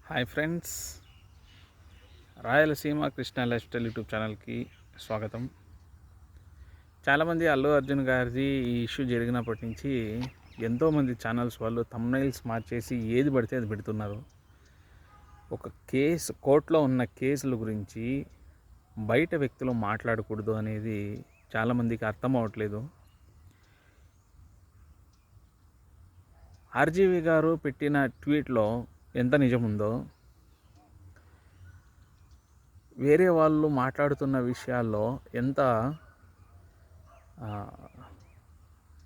Hi friends, Rayalaseema Krishna life style YouTube ఛానల్కి స్వాగతం. చాలామంది అల్లు అర్జున్ గారిది ఈ ఇష్యూ జరిగినప్పటి నుంచి ఎంతోమంది ఛానల్స్ వాళ్ళు థంబ్నెయిల్స్ మార్చేసి ఏది పడితే అది పెడుతున్నారు. ఒక కేసు, కోర్టులో ఉన్న కేసుల గురించి బయట వ్యక్తులు మాట్లాడకూడదు అనేది చాలామందికి అర్థం అవ్వట్లేదు. ఆర్జీవి గారు పెట్టిన ట్వీట్లో ఎంత నిజముందో, వేరే వాళ్ళు మాట్లాడుతున్న విషయాల్లో ఎంత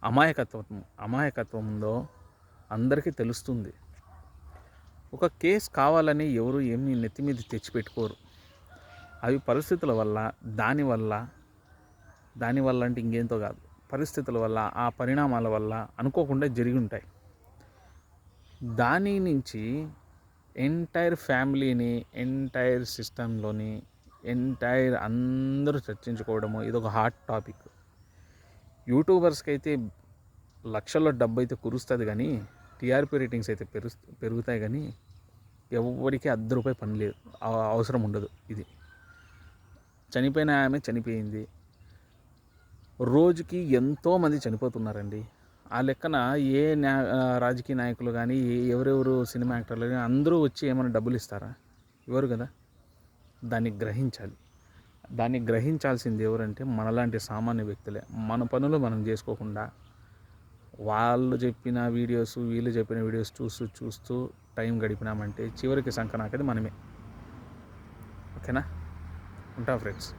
అమాయకత్వం ఉందో అందరికీ తెలుస్తుంది. ఒక కేసు కావాలని ఎవరు ఏమీ నెత్తి మీద తెచ్చిపెట్టుకోరు. అవి పరిస్థితుల వల్ల, దానివల్ల అంటే ఇంకేంతో కాదు, పరిస్థితుల వల్ల, ఆ పరిణామాల వల్ల అనుకోకుండా జరిగి ఉంటాయి. దాని నుంచి ఎంటైర్ ఫ్యామిలీని, ఎంటైర్ సిస్టంలోని అందరూ చర్చించుకోవడము ఇదొక హాట్ టాపిక్. యూట్యూబర్స్కి అయితే లక్షల్లో డబ్బు అయితే కురుస్తుంది, కానీ టీఆర్పీ రేటింగ్స్ అయితే పెరుగుతాయి, కానీ ఎవరికి ₹1 పని లేదు, అవసరం ఉండదు. ఇది చనిపోయిన ఆమె చనిపోయింది, రోజుకి ఎంతోమంది చనిపోతున్నారండి. ఆ లెక్కన రాజకీయ నాయకులు కానీ, ఎవరెవరు సినిమా యాక్టర్లు కానీ అందరూ వచ్చి ఏమైనా డబ్బులు ఇస్తారా? ఇవ్వరు కదా. దాన్ని గ్రహించాల్సింది ఎవరంటే మనలాంటి సామాన్య వ్యక్తులే. మన పనులు మనం చేసుకోకుండా వాళ్ళు చెప్పిన వీడియోస్, వీళ్ళు చెప్పిన వీడియోస్ చూస్తూ టైం గడిపినామంటే చివరికి సంకనాకది మనమే. ఓకేనా? ఉంటాం ఫ్రెండ్స్.